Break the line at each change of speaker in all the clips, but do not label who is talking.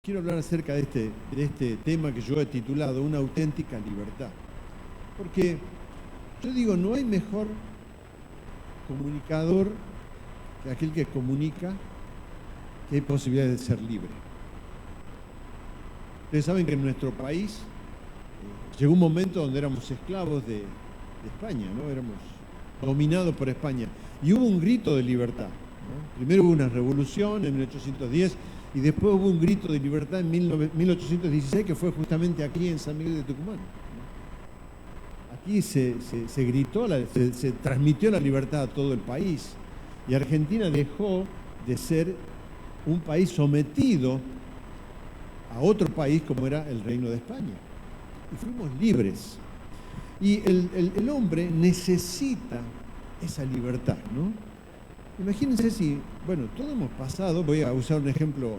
Quiero hablar acerca de este tema que yo he titulado Una auténtica libertad. Porque yo digo, no hay mejor comunicador que aquel que comunica que hay posibilidad de ser libre. Ustedes saben que en nuestro país llegó un momento donde éramos esclavos de España, ¿no? Éramos dominados por España. Y hubo un grito de libertad, ¿no? Primero hubo una revolución en 1810 y después hubo un grito de libertad en 1816 que fue justamente aquí en San Miguel de Tucumán. Aquí se gritó, se transmitió la libertad a todo el país y Argentina dejó de ser un país sometido a otro país como era el Reino de España. Y fuimos libres. Y el hombre necesita esa libertad, ¿no? Imagínense si, bueno, todos hemos pasado, voy a usar un ejemplo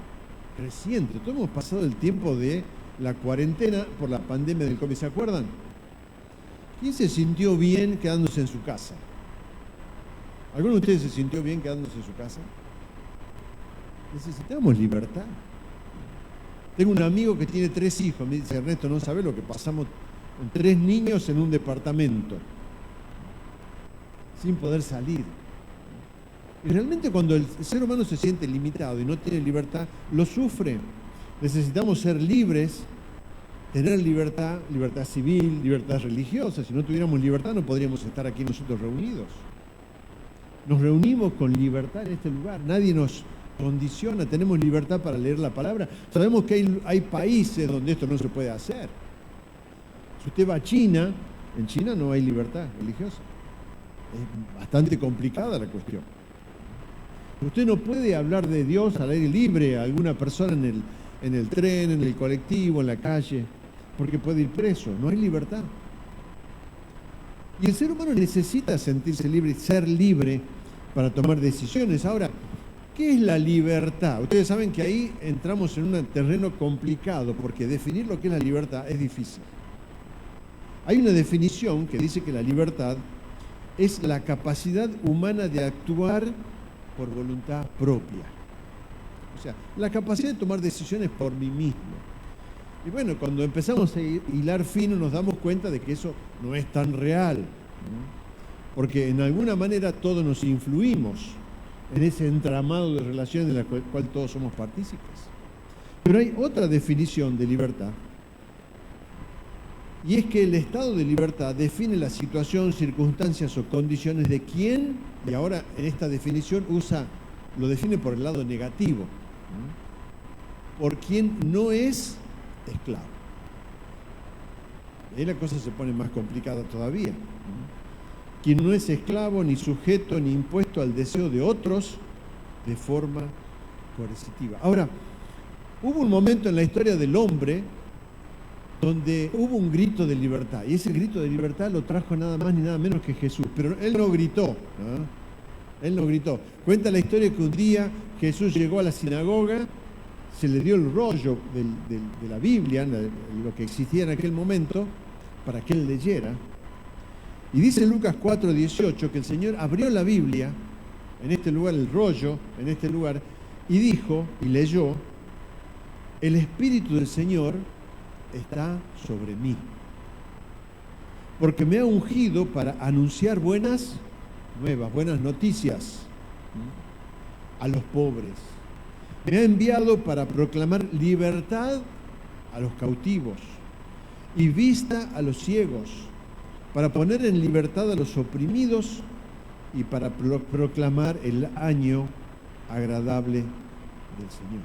reciente, todos hemos pasado el tiempo de la cuarentena por la pandemia del COVID, ¿se acuerdan? ¿Quién se sintió bien quedándose en su casa? ¿Alguno de ustedes se sintió bien quedándose en su casa? Necesitamos libertad. Tengo un amigo que tiene 3 hijos, me dice, Ernesto, no sabes lo que pasamos con 3 niños en un departamento, sin poder salir. Y realmente cuando el ser humano se siente limitado y no tiene libertad, lo sufre. Necesitamos ser libres, tener libertad, libertad civil, libertad religiosa. Si no tuviéramos libertad no podríamos estar aquí nosotros reunidos. Nos reunimos con libertad en este lugar, nadie nos condiciona, tenemos libertad para leer la palabra. Sabemos que hay países donde esto no se puede hacer. Si usted va a China, en China no hay libertad religiosa. Es bastante complicada la cuestión. Usted no puede hablar de Dios al aire libre a alguna persona en el tren, en el colectivo, en la calle, porque puede ir preso. No hay libertad. Y el ser humano necesita sentirse libre, ser libre para tomar decisiones. Ahora, ¿qué es la libertad? Ustedes saben que ahí entramos en un terreno complicado, porque definir lo que es la libertad es difícil. Hay una definición que dice que la libertad es la capacidad humana de actuar por voluntad propia. O sea, la capacidad de tomar decisiones por mí mismo. Y bueno, cuando empezamos a hilar fino nos damos cuenta de que eso no es tan real, ¿no? Porque en alguna manera todos nos influimos en ese entramado de relaciones de la cual todos somos partícipes. Pero hay otra definición de libertad, y es que el estado de libertad define la situación, circunstancias o condiciones de quien, y ahora en esta definición lo define por el lado negativo, ¿no? Por quien no es esclavo. Ahí la cosa se pone más complicada todavía, ¿no? Quien no es esclavo, ni sujeto, ni impuesto al deseo de otros de forma coercitiva. Ahora, hubo un momento en la historia del hombre donde hubo un grito de libertad, y ese grito de libertad lo trajo nada más ni nada menos que Jesús, pero él no gritó, ¿no? Él no gritó. Cuenta la historia que un día Jesús llegó a la sinagoga, se le dio el rollo de la Biblia, lo que existía en aquel momento, para que él leyera, y dice Lucas 4:18 que el Señor abrió la Biblia en este lugar, el rollo en este lugar, y dijo, y leyó, el Espíritu del Señor está sobre mí, porque me ha ungido para anunciar buenas nuevas, buenas noticias a los pobres. Me ha enviado para proclamar libertad a los cautivos y vista a los ciegos, para poner en libertad a los oprimidos y para proclamar el año agradable del Señor.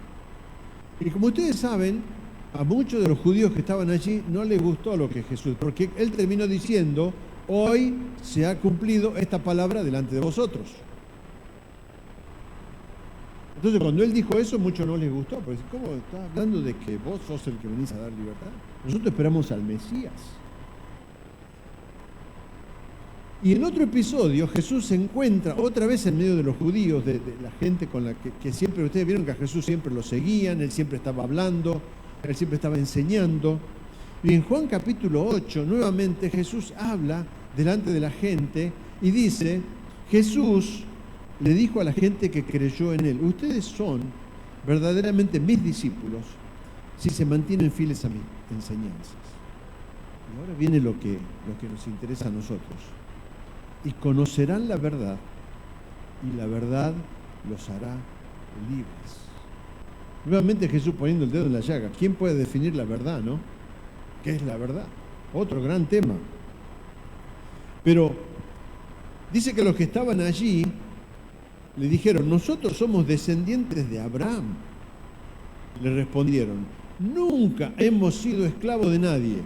Y como ustedes saben, a muchos de los judíos que estaban allí no les gustó lo que Jesús, porque él terminó diciendo, hoy se ha cumplido esta palabra delante de vosotros. Entonces cuando él dijo eso, muchos no les gustó, porque ¿cómo estás hablando de que vos sos el que venís a dar libertad? Nosotros esperamos al Mesías. Y en otro episodio Jesús se encuentra otra vez en medio de los judíos, de la gente con la que siempre, ustedes vieron que a Jesús siempre lo seguían, él siempre estaba hablando, él siempre estaba enseñando. Y en Juan capítulo 8, nuevamente Jesús habla delante de la gente y dice, Jesús le dijo a la gente que creyó en él, ustedes son verdaderamente mis discípulos si se mantienen fieles a mis enseñanzas. Y ahora viene lo que nos interesa a nosotros. Y conocerán la verdad, y la verdad los hará libres. Nuevamente Jesús poniendo el dedo en la llaga. ¿Quién puede definir la verdad, no? ¿Qué es la verdad? Otro gran tema. Pero dice que los que estaban allí le dijeron, nosotros somos descendientes de Abraham. Le respondieron, nunca hemos sido esclavos de nadie.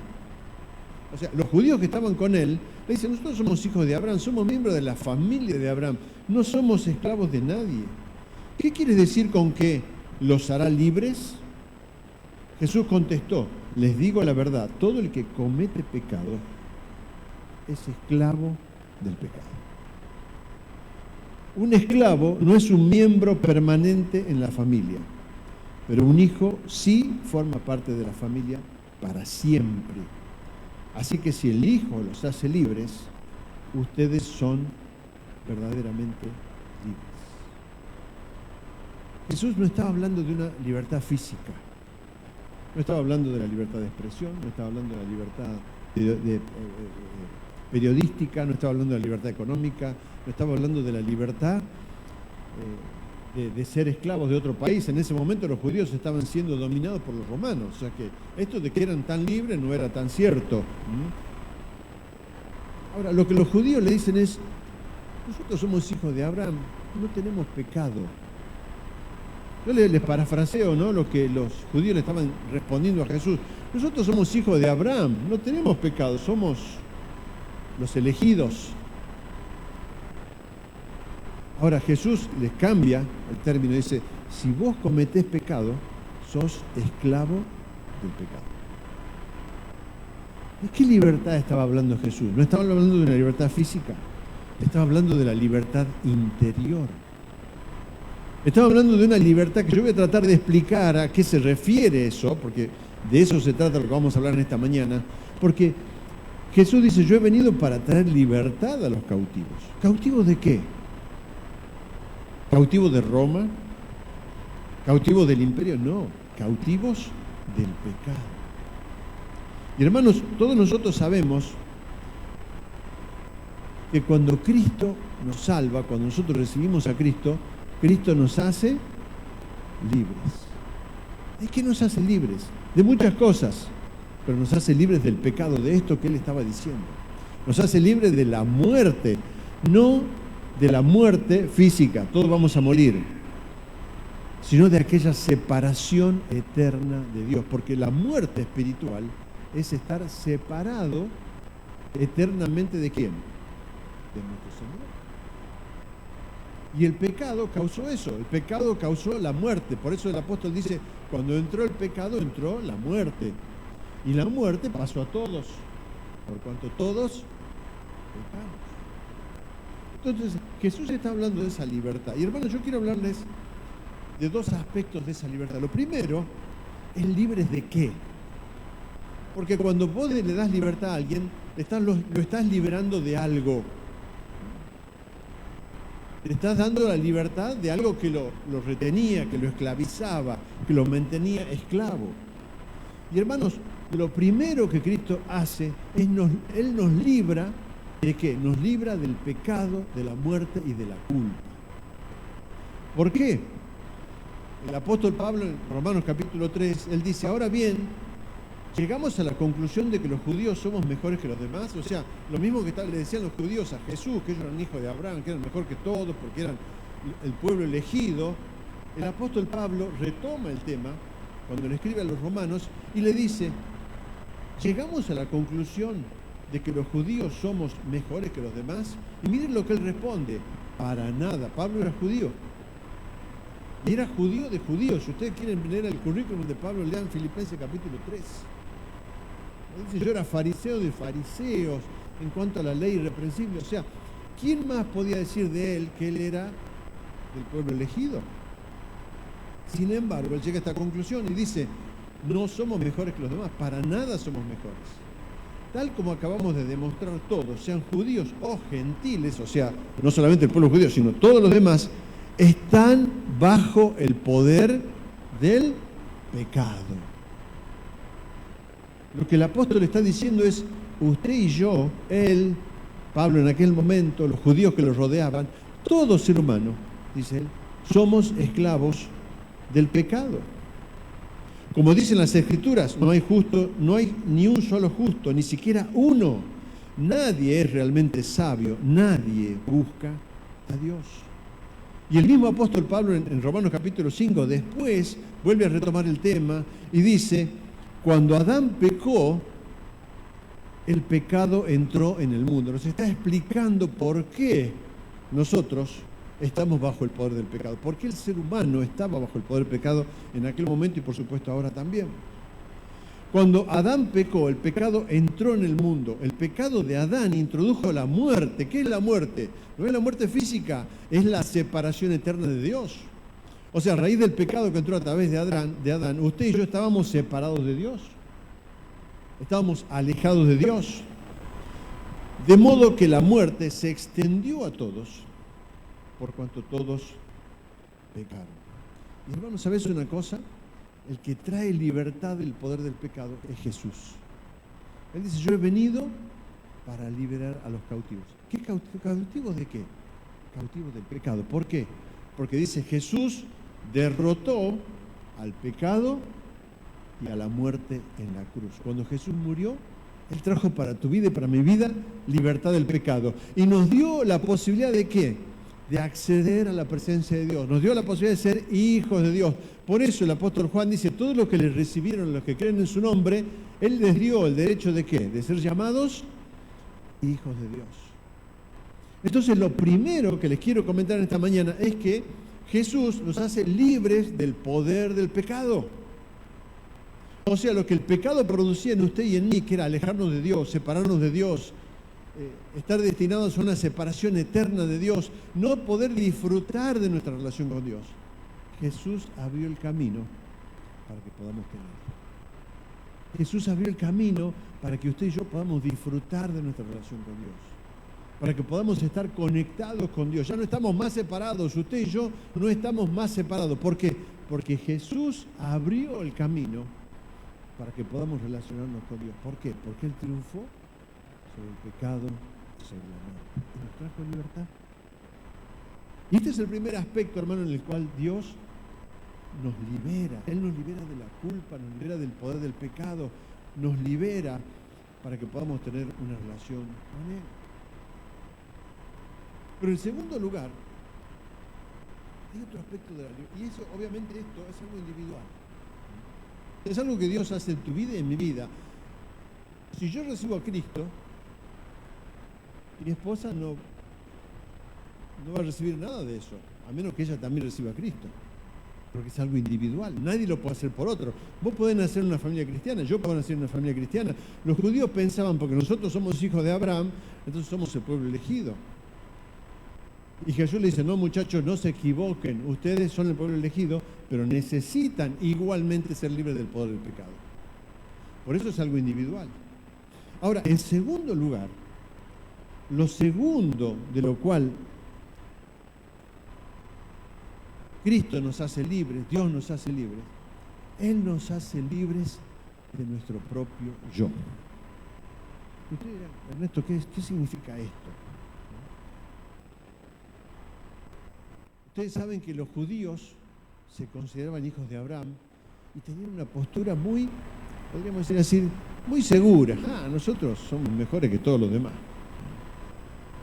O sea, los judíos que estaban con él le dicen, nosotros somos hijos de Abraham, somos miembros de la familia de Abraham, no somos esclavos de nadie. ¿Qué quiere decir con que los hará libres? Jesús contestó, les digo la verdad, todo el que comete pecado es esclavo del pecado. Un esclavo no es un miembro permanente en la familia, pero un hijo sí forma parte de la familia para siempre. Así que si el Hijo los hace libres, ustedes son verdaderamente libres. Jesús no estaba hablando de una libertad física, no estaba hablando de la libertad de expresión, no estaba hablando de la libertad periodística, no estaba hablando de la libertad económica, no estaba hablando de la libertad de ser esclavos de otro país. En ese momento los judíos estaban siendo dominados por los romanos, o sea que esto de que eran tan libres no era tan cierto. Ahora, lo que los judíos le dicen es, nosotros somos hijos de Abraham, no tenemos pecado. Yo les parafraseo, ¿no?, lo que los judíos le estaban respondiendo a Jesús. Nosotros somos hijos de Abraham, no tenemos pecado, somos los elegidos. Ahora Jesús les cambia el término, dice, si vos cometés pecado, sos esclavo del pecado. ¿De qué libertad estaba hablando Jesús? No estaba hablando de una libertad física, estaba hablando de la libertad interior. Estaba hablando de una libertad que yo voy a tratar de explicar a qué se refiere eso, porque de eso se trata lo que vamos a hablar en esta mañana, porque Jesús dice, yo he venido para traer libertad a los cautivos. ¿Cautivos de qué? ¿Cautivos de Roma? ¿Cautivos del imperio? No, cautivos del pecado. Y hermanos, todos nosotros sabemos que cuando Cristo nos salva, cuando nosotros recibimos a Cristo, Cristo nos hace libres. ¿De qué nos hace libres? De muchas cosas, pero nos hace libres del pecado, de esto que Él estaba diciendo. Nos hace libres de la muerte, no de la muerte física, todos vamos a morir, sino de aquella separación eterna de Dios, porque la muerte espiritual es estar separado eternamente ¿de quién? De nuestro Señor. Y el pecado causó eso, el pecado causó la muerte, por eso el apóstol dice, cuando entró el pecado, entró la muerte, y la muerte pasó a todos, por cuanto todos pecamos. Entonces, Jesús está hablando de esa libertad. Y hermanos, yo quiero hablarles de dos aspectos de esa libertad. Lo primero es libres de qué. Porque cuando vos le das libertad a alguien, lo estás liberando de algo. Le estás dando la libertad de algo que lo retenía, que lo esclavizaba, que lo mantenía esclavo. Y hermanos, lo primero que Cristo hace es Él nos libra. ¿De qué? Nos libra del pecado, de la muerte y de la culpa. ¿Por qué? El apóstol Pablo en Romanos capítulo 3, él dice, ahora bien, llegamos a la conclusión de que los judíos somos mejores que los demás. O sea, lo mismo que le decían los judíos a Jesús, que ellos eran hijos de Abraham, que eran mejor que todos porque eran el pueblo elegido. El apóstol Pablo retoma el tema cuando le escribe a los romanos y le dice, llegamos a la conclusión de que los judíos somos mejores que los demás. Y miren lo que él responde, para nada. Pablo era judío. Y era judío de judíos. Si ustedes quieren leer el currículum de Pablo, lean Filipenses capítulo 3. Dice, yo era fariseo de fariseos en cuanto a la ley irreprensible. O sea, ¿quién más podía decir de él que él era del pueblo elegido? Sin embargo, él llega a esta conclusión y dice, no somos mejores que los demás, para nada somos mejores. Tal como acabamos de demostrar todos, sean judíos o gentiles, o sea, no solamente el pueblo judío, sino todos los demás, están bajo el poder del pecado. Lo que el apóstol está diciendo es, usted y yo, él, Pablo en aquel momento, los judíos que lo rodeaban, todo ser humano, dice él, somos esclavos del pecado. Como dicen las Escrituras, no hay justo, no hay ni un solo justo, ni siquiera uno. Nadie es realmente sabio, nadie busca a Dios. Y el mismo apóstol Pablo en Romanos capítulo 5 después vuelve a retomar el tema y dice, cuando Adán pecó, el pecado entró en el mundo. Nos está explicando por qué nosotros estamos bajo el poder del pecado. ¿Por qué el ser humano estaba bajo el poder del pecado en aquel momento y por supuesto ahora también? Cuando Adán pecó, el pecado entró en el mundo. El pecado de Adán introdujo la muerte. ¿Qué es la muerte? No es la muerte física, es la separación eterna de Dios. O sea, a raíz del pecado que entró a través de Adán, usted y yo estábamos separados de Dios. Estábamos alejados de Dios. De modo que la muerte se extendió a todos, por cuanto todos pecaron. Y hermanos, ¿sabes una cosa? El que trae libertad del poder del pecado es Jesús. Él dice, yo he venido para liberar a los cautivos. ¿Qué cautivos de qué? Cautivos del pecado. ¿Por qué? Porque dice, Jesús derrotó al pecado y a la muerte en la cruz. Cuando Jesús murió, Él trajo para tu vida y para mi vida libertad del pecado. Y nos dio la posibilidad de ¿qué? De acceder a la presencia de Dios. Nos dio la posibilidad de ser hijos de Dios. Por eso el apóstol Juan dice, todos los que le recibieron, los que creen en su nombre, Él les dio el derecho de ¿qué? De ser llamados hijos de Dios. Entonces lo primero que les quiero comentar esta mañana es que Jesús nos hace libres del poder del pecado. O sea, lo que el pecado producía en usted y en mí, que era alejarnos de Dios, separarnos de Dios, estar destinados a una separación eterna de Dios, no poder disfrutar de nuestra relación con Dios. Jesús abrió el camino para que podamos tener. Jesús abrió el camino para que usted y yo podamos disfrutar de nuestra relación con Dios, para que podamos estar conectados con Dios. Ya no estamos más separados, usted y yo no estamos más separados. ¿Por qué? Porque Jesús abrió el camino para que podamos relacionarnos con Dios. ¿Por qué? Porque Él triunfó sobre el pecado, sobre la muerte. Y nos trajo libertad. Y este es el primer aspecto, hermano, en el cual Dios nos libera. Él nos libera de la culpa, nos libera del poder del pecado, nos libera para que podamos tener una relación con Él. Pero en segundo lugar, hay otro aspecto de la libertad. Y eso, obviamente, esto es algo individual. Es algo que Dios hace en tu vida y en mi vida. Si yo recibo a Cristo, mi esposa no va a recibir nada de eso, a menos que ella también reciba a Cristo. Porque es algo individual, nadie lo puede hacer por otro. Vos podés nacer en una familia cristiana, yo puedo nacer en una familia cristiana. Los judíos pensaban, porque nosotros somos hijos de Abraham, entonces somos el pueblo elegido. Y Jesús le dice, no muchachos, no se equivoquen, ustedes son el pueblo elegido, pero necesitan igualmente ser libres del poder del pecado. Por eso es algo individual. Ahora, en segundo lugar, lo segundo de lo cual Cristo nos hace libres, Dios nos hace libres, Él nos hace libres de nuestro propio yo. Usted dirá, Ernesto, ¿qué significa esto? Ustedes saben que los judíos se consideraban hijos de Abraham y tenían una postura muy, podríamos decir así, muy segura. Nosotros somos mejores que todos los demás.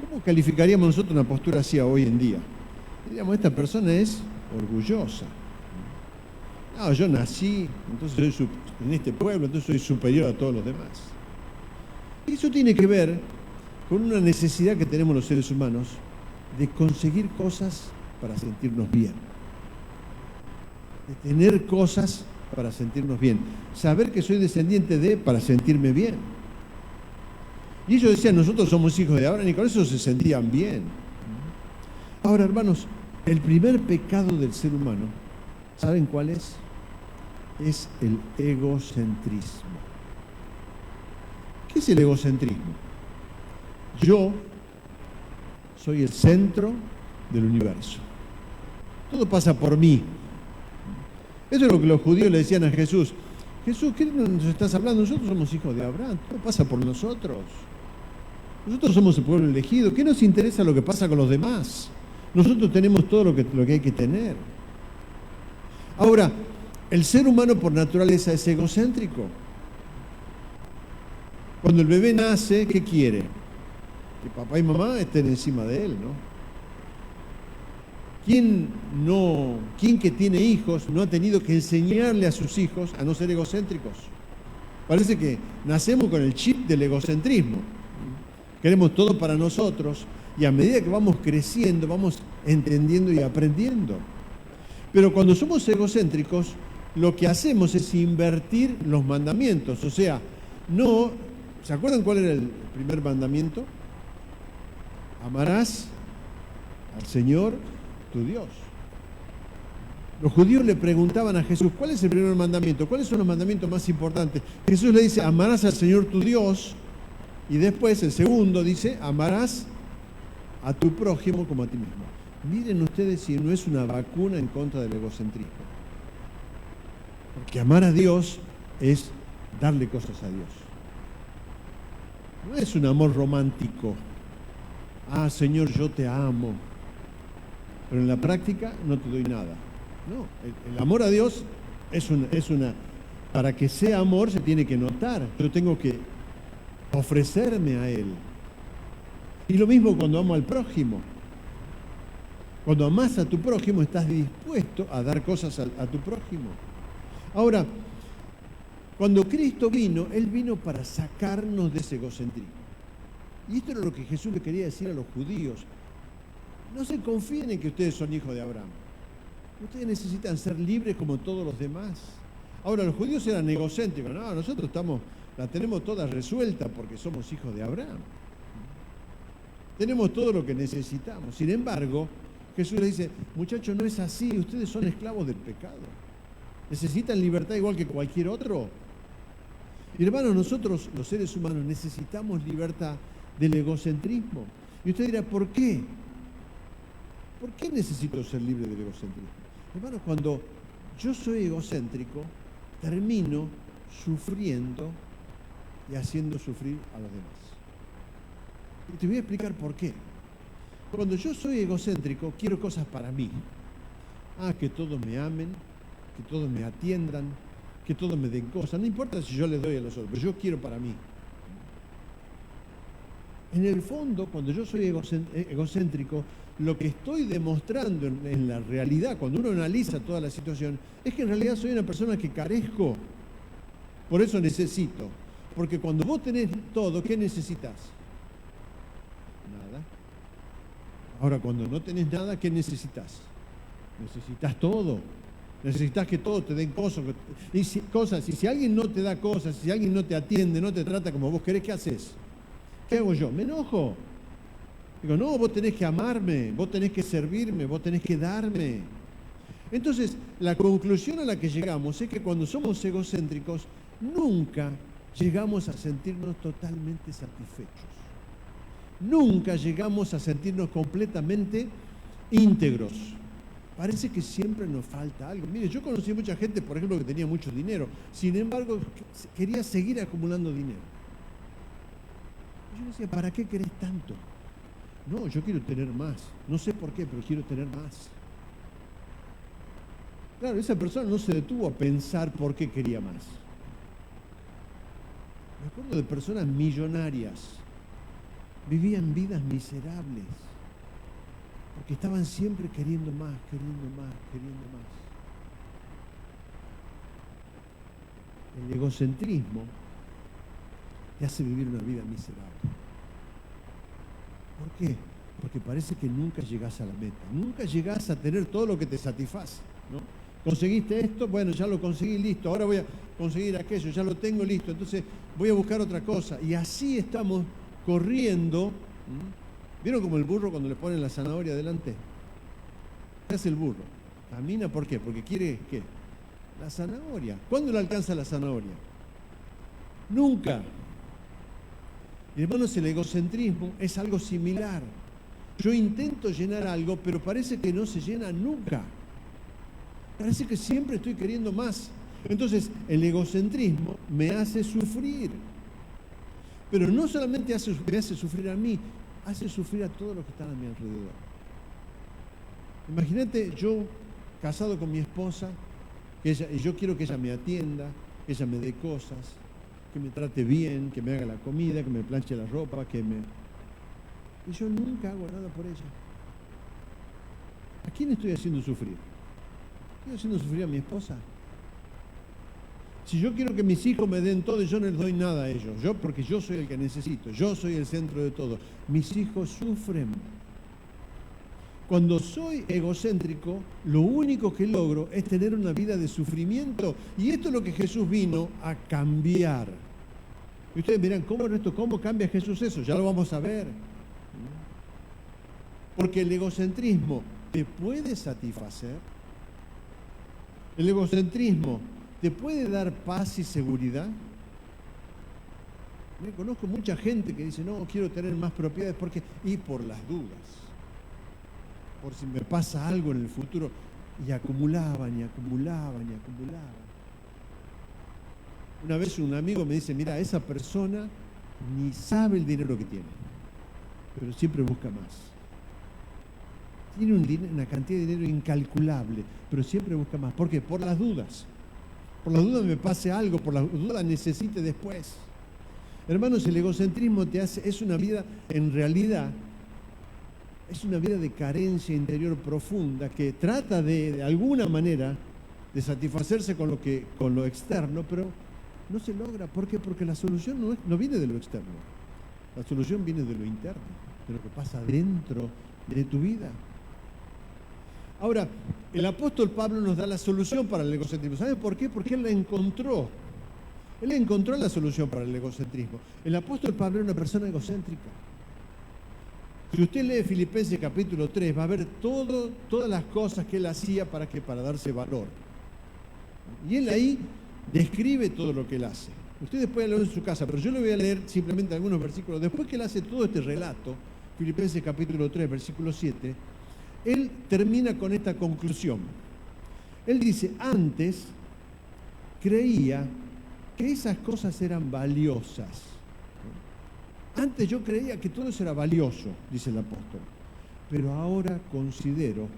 ¿Cómo calificaríamos nosotros una postura así hoy en día? Diríamos, esta persona es orgullosa. No, yo nací, entonces soy en este pueblo, entonces soy superior a todos los demás. Y eso tiene que ver con una necesidad que tenemos los seres humanos de conseguir cosas para sentirnos bien. De tener cosas para sentirnos bien. Saber que soy descendiente de para sentirme bien. Y ellos decían, nosotros somos hijos de Abraham, y con eso se sentían bien. Ahora, hermanos, el primer pecado del ser humano, ¿saben cuál es? Es el egocentrismo. ¿Qué es el egocentrismo? Yo soy el centro del universo. Todo pasa por mí. Eso es lo que los judíos le decían a Jesús. Jesús, ¿qué nos estás hablando? Nosotros somos hijos de Abraham, todo pasa por nosotros. Nosotros somos el pueblo elegido. ¿Qué nos interesa lo que pasa con los demás? Nosotros tenemos todo lo que hay que tener. Ahora, el ser humano por naturaleza es egocéntrico. Cuando el bebé nace, ¿qué quiere? Que papá y mamá estén encima de él, ¿no? ¿Quién que tiene hijos no ha tenido que enseñarle a sus hijos a no ser egocéntricos? Parece que nacemos con el chip del egocentrismo. Queremos todo para nosotros y a medida que vamos creciendo, vamos entendiendo y aprendiendo. Pero cuando somos egocéntricos, lo que hacemos es invertir los mandamientos. O sea, no... ¿Se acuerdan cuál era el primer mandamiento? Amarás al Señor tu Dios. Los judíos le preguntaban a Jesús, ¿cuál es el primer mandamiento? ¿Cuáles son los mandamientos más importantes? Jesús le dice, amarás al Señor tu Dios. Y después el segundo dice, amarás a tu prójimo como a ti mismo. Miren ustedes si no es una vacuna en contra del egocentrismo. Porque amar a Dios es darle cosas a Dios. No es un amor romántico. Ah, Señor, yo te amo. Pero en la práctica no te doy nada. No, el amor a Dios es una... Para que sea amor se tiene que notar. Yo tengo que ofrecerme a Él. Y lo mismo cuando amo al prójimo. Cuando amas a tu prójimo, estás dispuesto a dar cosas a tu prójimo. Ahora, cuando Cristo vino, Él vino para sacarnos de ese egocentrismo. Y esto era lo que Jesús le quería decir a los judíos. No se confíen en que ustedes son hijos de Abraham. Ustedes necesitan ser libres como todos los demás. Ahora, los judíos eran egocéntricos. No, nosotros la tenemos toda resuelta porque somos hijos de Abraham. Tenemos todo lo que necesitamos. Sin embargo, Jesús les dice, muchachos, no es así, ustedes son esclavos del pecado. ¿Necesitan libertad igual que cualquier otro? Y hermanos, nosotros, los seres humanos, necesitamos libertad del egocentrismo. Y usted dirá, ¿por qué? ¿Por qué necesito ser libre del egocentrismo? Hermanos, cuando yo soy egocéntrico, termino sufriendo y haciendo sufrir a los demás. Y te voy a explicar por qué. Cuando yo soy egocéntrico, quiero cosas para mí. Que todos me amen, que todos me atiendan, que todos me den cosas. No importa si yo les doy a los otros, pero yo quiero para mí. En el fondo, cuando yo soy egocéntrico, lo que estoy demostrando en la realidad, cuando uno analiza toda la situación, es que en realidad soy una persona que carezco. Por eso necesito. Porque cuando vos tenés todo, ¿qué necesitas? Nada. Ahora, cuando no tenés nada, ¿qué necesitas? Necesitas todo. Necesitas que todos te den cosas. Y si alguien no te da cosas, si alguien no te atiende, no te trata como vos querés, ¿qué haces? ¿Qué hago yo? Me enojo. Digo, no, vos tenés que amarme, vos tenés que servirme, vos tenés que darme. Entonces, la conclusión a la que llegamos es que cuando somos egocéntricos, nunca llegamos a sentirnos totalmente satisfechos. Nunca llegamos a sentirnos completamente íntegros. Parece que siempre nos falta algo. Mire, yo conocí mucha gente, por ejemplo, que tenía mucho dinero. Sin embargo, quería seguir acumulando dinero. Yo decía, ¿para qué querés tanto? No, yo quiero tener más. No sé por qué, pero quiero tener más. Claro, esa persona no se detuvo a pensar por qué quería más. Me acuerdo de personas millonarias. Vivían vidas miserables. Porque estaban siempre queriendo más, queriendo más, queriendo más. El egocentrismo te hace vivir una vida miserable. ¿Por qué? Porque parece que nunca llegás a la meta. Nunca llegás a tener todo lo que te satisface, ¿no? Conseguiste esto, bueno, ya lo conseguí, listo. Ahora voy a conseguir aquello, ya lo tengo listo. Entonces voy a buscar otra cosa. Y así estamos corriendo. ¿Vieron como el burro cuando le ponen la zanahoria delante? ¿Qué hace el burro? Camina, ¿por qué? Porque quiere, ¿qué? La zanahoria. ¿Cuándo le alcanza la zanahoria? Nunca. Y hermanos, el egocentrismo es algo similar. Yo intento llenar algo, pero parece que no se llena nunca. Parece que siempre estoy queriendo más. Entonces, el egocentrismo me hace sufrir. Pero no solamente me hace sufrir a mí, hace sufrir a todos los que están a mi alrededor. Imagínate yo casado con mi esposa, y yo quiero que ella me atienda, que ella me dé cosas, que me trate bien, que me haga la comida, que me planche la ropa, y yo nunca hago nada por ella. ¿A quién estoy haciendo sufrir? ¿Estoy haciendo sufrir a mi esposa? Si yo quiero que mis hijos me den todo y yo no les doy nada a ellos, porque yo soy el que necesito, yo soy el centro de todo, mis hijos sufren. Cuando soy egocéntrico, lo único que logro es tener una vida de sufrimiento. Y esto es lo que Jesús vino a cambiar. Y ustedes dirán, ¿cómo cambia Jesús eso? Ya lo vamos a ver. Porque el egocentrismo te puede satisfacer. El egocentrismo te puede dar paz y seguridad. Conozco mucha gente que dice, no, quiero tener más propiedades y por las dudas. Por si me pasa algo en el futuro, y acumulaban. Una vez un amigo me dice, mira, esa persona ni sabe el dinero que tiene, pero siempre busca más. Tiene una cantidad de dinero incalculable, pero siempre busca más. ¿Por qué? Por las dudas. Por las dudas me pase algo, por las dudas necesite después. Hermanos, el egocentrismo es una vida, en realidad, es una vida de carencia interior profunda que trata de alguna manera de satisfacerse con lo externo, pero no se logra. ¿Por qué? Porque la solución no viene de lo externo. La solución viene de lo interno, de lo que pasa dentro de tu vida. Ahora, el apóstol Pablo nos da la solución para el egocentrismo. ¿Sabe por qué? Porque él la encontró. Él encontró la solución para el egocentrismo. El apóstol Pablo era una persona egocéntrica. Si usted lee Filipenses capítulo 3, va a ver todas las cosas que él hacía para darse valor. Y él ahí describe todo lo que él hace. Ustedes pueden leerlo en su casa, pero yo le voy a leer simplemente algunos versículos. Después que él hace todo este relato, Filipenses capítulo 3, versículo 7, él termina con esta conclusión. Él dice, antes creía que esas cosas eran valiosas. Antes yo creía que todo eso era valioso, dice el apóstol, pero ahora considero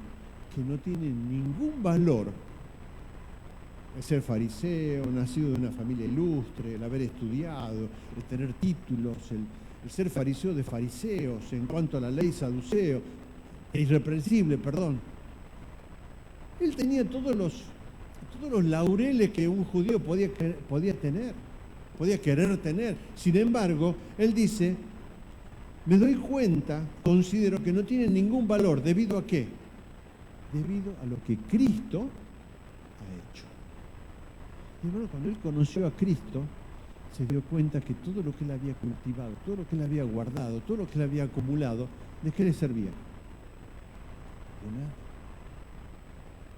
que no tiene ningún valor el ser fariseo, nacido de una familia ilustre, el haber estudiado, el tener títulos, el ser fariseo de fariseos en cuanto a la ley saduceo, irreprensible, perdón. Él tenía todos los laureles que un judío podía querer tener. Sin embargo, él dice, me doy cuenta, considero que no tiene ningún valor. ¿Debido a qué? Debido a lo que Cristo ha hecho. Y bueno, cuando él conoció a Cristo, se dio cuenta que todo lo que él había cultivado, todo lo que él había guardado, todo lo que él había acumulado, ¿de qué le servía? De nada.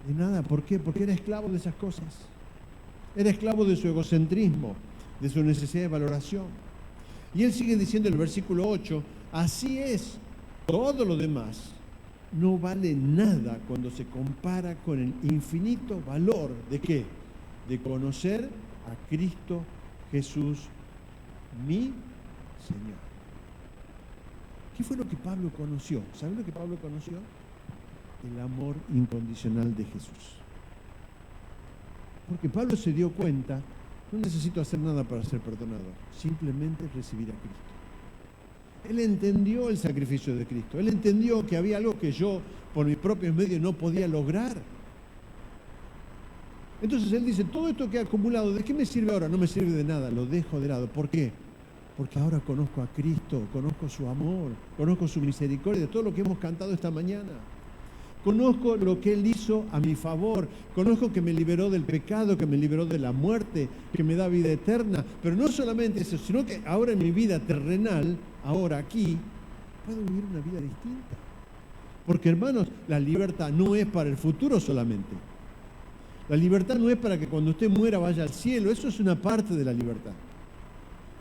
De nada. ¿Por qué? Porque era esclavo de esas cosas. Era esclavo de su egocentrismo, de su necesidad de valoración. Y él sigue diciendo en el versículo 8, así es, todo lo demás no vale nada cuando se compara con el infinito valor ¿de qué? De conocer a Cristo Jesús, mi Señor. ¿Qué fue lo que Pablo conoció? ¿Saben lo que Pablo conoció? El amor incondicional de Jesús. Porque Pablo se dio cuenta, no necesito hacer nada para ser perdonado, simplemente recibir a Cristo. Él entendió el sacrificio de Cristo, él entendió que había algo que yo por mis propios medios no podía lograr. Entonces él dice, todo esto que he acumulado, ¿de qué me sirve ahora? No me sirve de nada, lo dejo de lado. ¿Por qué? Porque ahora conozco a Cristo, conozco su amor, conozco su misericordia, todo lo que hemos cantado esta mañana. Conozco lo que Él hizo a mi favor. Conozco que me liberó del pecado, que me liberó de la muerte, que me da vida eterna. Pero no solamente eso, sino que ahora en mi vida terrenal, ahora aquí, puedo vivir una vida distinta. Porque, hermanos, la libertad no es para el futuro solamente. La libertad no es para que cuando usted muera vaya al cielo. Eso es una parte de la libertad.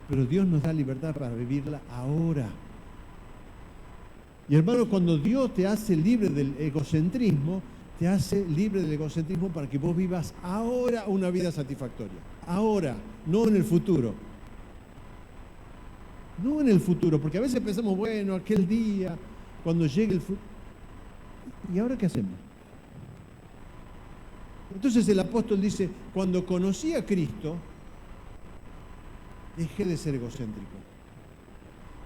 Pero Dios nos da libertad para vivirla ahora. Y hermano, cuando Dios te hace libre del egocentrismo, te hace libre del egocentrismo para que vos vivas ahora una vida satisfactoria. Ahora, no en el futuro. No en el futuro, porque a veces pensamos, bueno, aquel día, cuando llegue el futuro. ¿Y ahora qué hacemos? Entonces el apóstol dice, cuando conocí a Cristo, dejé de ser egocéntrico.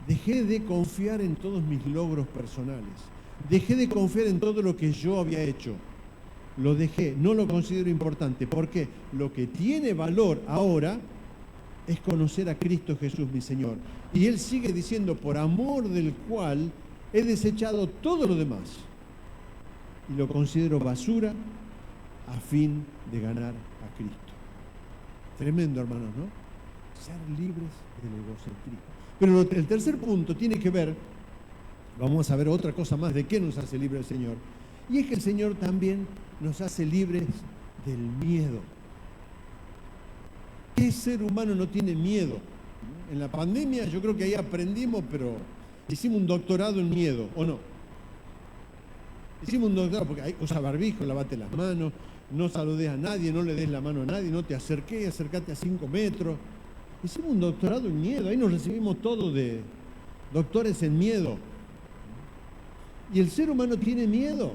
Dejé de confiar en todos mis logros personales. Dejé de confiar en todo lo que yo había hecho. Lo dejé, no lo considero importante, porque lo que tiene valor ahora es conocer a Cristo Jesús, mi Señor. Y Él sigue diciendo, por amor del cual he desechado todo lo demás. Y lo considero basura a fin de ganar a Cristo. Tremendo, hermanos, ¿no? Ser libres del egocentrismo. Pero el tercer punto tiene que ver, vamos a ver otra cosa más de qué nos hace libre el Señor. Y es que el Señor también nos hace libres del miedo. ¿Qué ser humano no tiene miedo? En la pandemia yo creo que ahí aprendimos, pero hicimos un doctorado en miedo, ¿o no? Hicimos un doctorado porque hay, usa barbijo, lavate las manos, no saludes a nadie, no le des la mano a nadie, no te acerques, acércate a 5 metros. Hicimos un doctorado en miedo, ahí nos recibimos todos de doctores en miedo. Y el ser humano tiene miedo.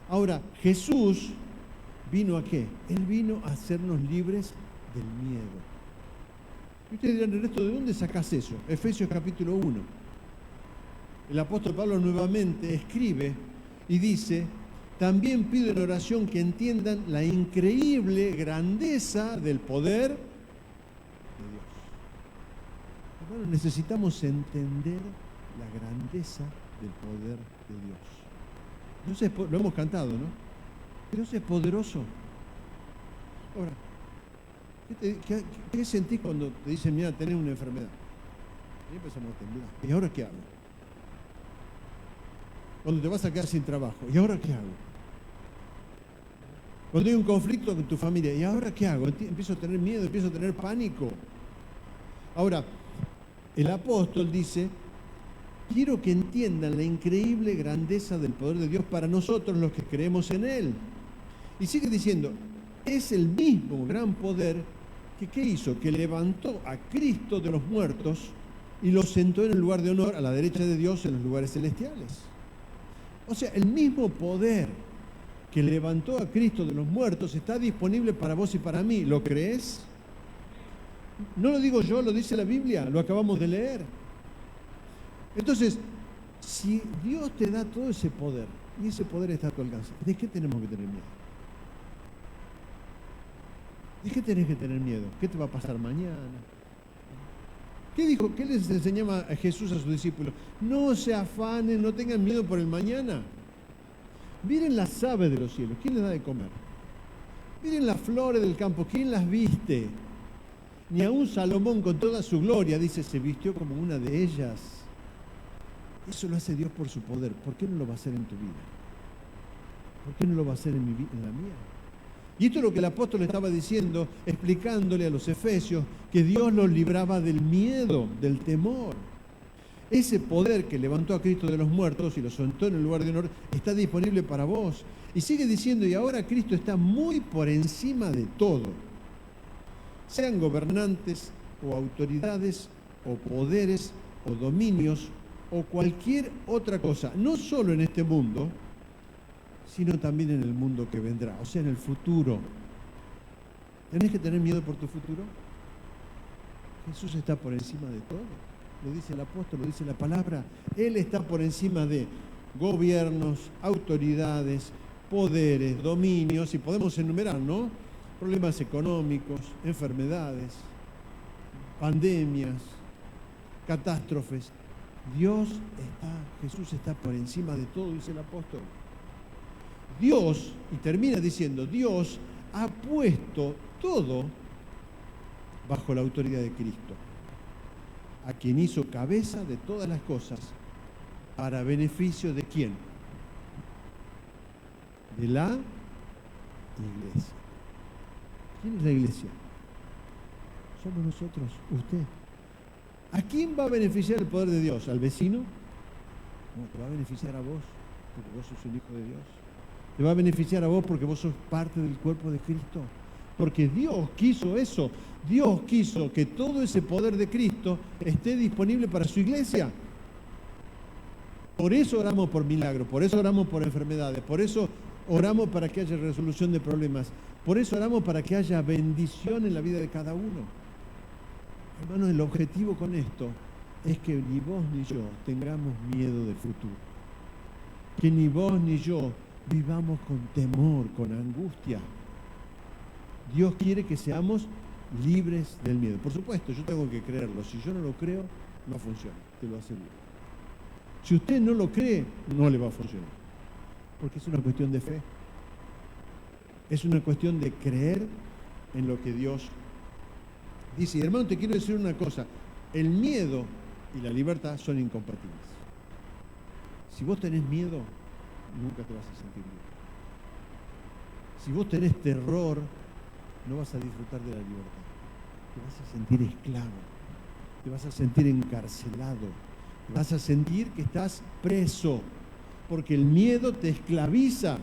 Ahora, Jesús ¿vino a qué? Él vino a hacernos libres del miedo. Y ustedes dirán, Ernesto, ¿de dónde sacás eso? Efesios capítulo 1. El apóstol Pablo nuevamente escribe y dice, también pido en oración que entiendan la increíble grandeza del poder de Dios. Hermanos, necesitamos entender la grandeza del poder de Dios. Dios lo hemos cantado, ¿no? Dios es poderoso. Ahora, ¿qué sentís cuando te dicen, mira, tenés una enfermedad? Y empezamos a temblar. ¿Y ahora qué hago? Cuando te vas a quedar sin trabajo. ¿Y ahora qué hago? Cuando hay un conflicto con tu familia. ¿Y ahora qué hago? Empiezo a tener miedo, empiezo a tener pánico. Ahora, el apóstol dice, quiero que entiendan la increíble grandeza del poder de Dios para nosotros los que creemos en Él. Y sigue diciendo, es el mismo gran poder que ¿qué hizo? Que levantó a Cristo de los muertos y lo sentó en el lugar de honor a la derecha de Dios en los lugares celestiales. O sea, el mismo poder que levantó a Cristo de los muertos está disponible para vos y para mí. ¿Lo crees? No lo digo yo, lo dice la Biblia, lo acabamos de leer. Entonces, si Dios te da todo ese poder, y ese poder está a tu alcance, ¿de qué tenemos que tener miedo? ¿De qué tenés que tener miedo? ¿Qué te va a pasar mañana? ¿Qué dijo? ¿Qué les enseñaba a Jesús a sus discípulos? No se afanen, no tengan miedo por el mañana. Miren las aves de los cielos, ¿quién les da de comer? Miren las flores del campo, ¿quién las viste? Ni aun Salomón con toda su gloria, dice, se vistió como una de ellas. Eso lo hace Dios por su poder. ¿Por qué no lo va a hacer en tu vida? ¿Por qué no lo va a hacer en la mía? Y esto es lo que el apóstol estaba diciendo, explicándole a los efesios, que Dios los libraba del miedo, del temor. Ese poder que levantó a Cristo de los muertos y lo sentó en el lugar de honor, está disponible para vos. Y sigue diciendo, y ahora Cristo está muy por encima de todo. Sean gobernantes o autoridades o poderes o dominios o cualquier otra cosa, no solo en este mundo, sino también en el mundo que vendrá, o sea, en el futuro. ¿Tenés que tener miedo por tu futuro? Jesús está por encima de todo. Lo dice el apóstol, lo dice la palabra. Él está por encima de gobiernos, autoridades, poderes, dominios, y podemos enumerar, ¿no? Problemas económicos, enfermedades, pandemias, catástrofes. Jesús está por encima de todo, dice el apóstol. Dios, y termina diciendo, Dios ha puesto todo bajo la autoridad de Cristo, a quien hizo cabeza de todas las cosas, para beneficio de ¿quién? De la iglesia. ¿Quién es la iglesia? Somos nosotros, usted. ¿A quién va a beneficiar el poder de Dios? ¿Al vecino? No, te va a beneficiar a vos. porque vos sos un hijo de Dios. Te va a beneficiar a vos porque vos sos parte del cuerpo de Cristo. Porque Dios quiso eso. Dios quiso que todo ese poder de Cristo esté disponible para su iglesia. Por eso oramos por milagros, por eso oramos por enfermedades, por eso oramos para que haya resolución de problemas, por eso oramos para que haya bendición en la vida de cada uno. Hermanos, el objetivo con esto es que ni vos ni yo tengamos miedo del futuro. Que ni vos ni yo vivamos con temor, con angustia. Dios quiere que seamos libres del miedo. Por supuesto, yo tengo que creerlo. Si yo no lo creo, no funciona, te lo aseguro. Si usted no lo cree, no le va a funcionar. Porque es una cuestión de fe. Es una cuestión de creer en lo que Dios dice. Y hermano, te quiero decir una cosa. El miedo y la libertad son incompatibles. Si vos tenés miedo, nunca te vas a sentir libre. Si vos tenés terror, no vas a disfrutar de la libertad. Te vas a sentir esclavo. Te vas a sentir encarcelado. Te vas a sentir que estás preso. Porque el miedo te esclaviza.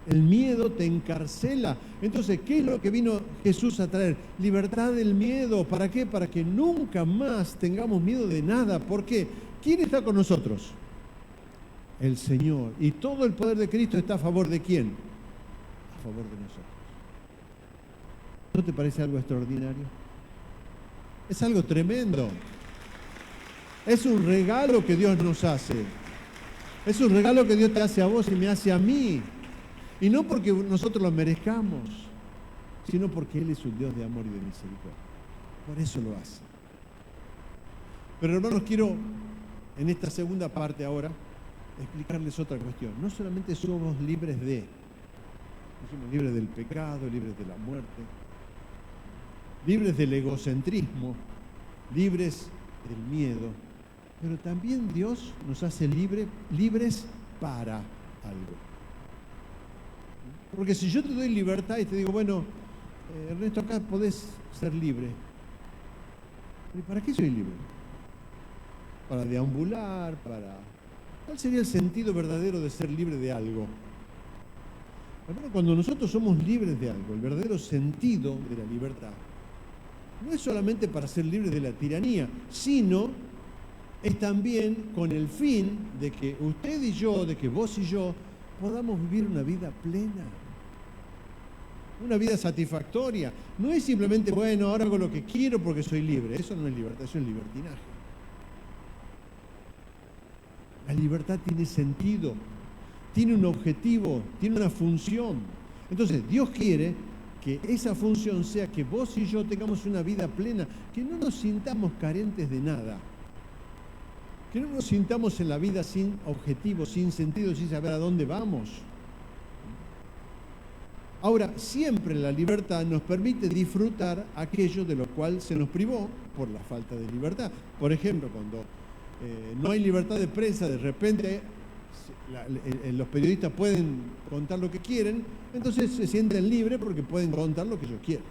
El miedo te encarcela. Entonces, ¿qué es lo que vino Jesús a traer? Libertad del miedo. ¿Para qué? Para que nunca más tengamos miedo de nada. ¿Por qué? ¿Quién está con nosotros? El Señor. Y todo el poder de Cristo está a favor de ¿quién? A favor de nosotros. ¿No te parece algo extraordinario? Es algo tremendo. Es un regalo que Dios nos hace. Es un regalo que Dios te hace a vos y me hace a mí. Y no porque nosotros lo merezcamos, sino porque Él es un Dios de amor y de misericordia. Por eso lo hace. Pero hermanos, quiero en esta segunda parte ahora explicarles otra cuestión. No solamente somos libres de, somos libres del pecado, libres de la muerte, libres del egocentrismo, libres del miedo, pero también Dios nos hace libres para algo. Porque si yo te doy libertad y te digo, bueno, Ernesto, acá podés ser libre. ¿Y para qué soy libre? Para deambular, para... ¿Cuál sería el sentido verdadero de ser libre de algo? Hermano, cuando nosotros somos libres de algo, el verdadero sentido de la libertad no es solamente para ser libres de la tiranía, sino es también con el fin de que usted y yo, de que vos y yo, podamos vivir una vida plena, una vida satisfactoria. No es simplemente, bueno, ahora hago lo que quiero porque soy libre. Eso no es libertad, eso es libertinaje. La libertad tiene sentido, tiene un objetivo, tiene una función. Entonces, Dios quiere que esa función sea que vos y yo tengamos una vida plena, que no nos sintamos carentes de nada, que no nos sintamos en la vida sin objetivo, sin sentido, sin saber a dónde vamos. Ahora, siempre la libertad nos permite disfrutar aquello de lo cual se nos privó por la falta de libertad. Por ejemplo, cuando no hay libertad de prensa, de repente los periodistas pueden contar lo que quieren, entonces se sienten libres porque pueden contar lo que ellos quieren.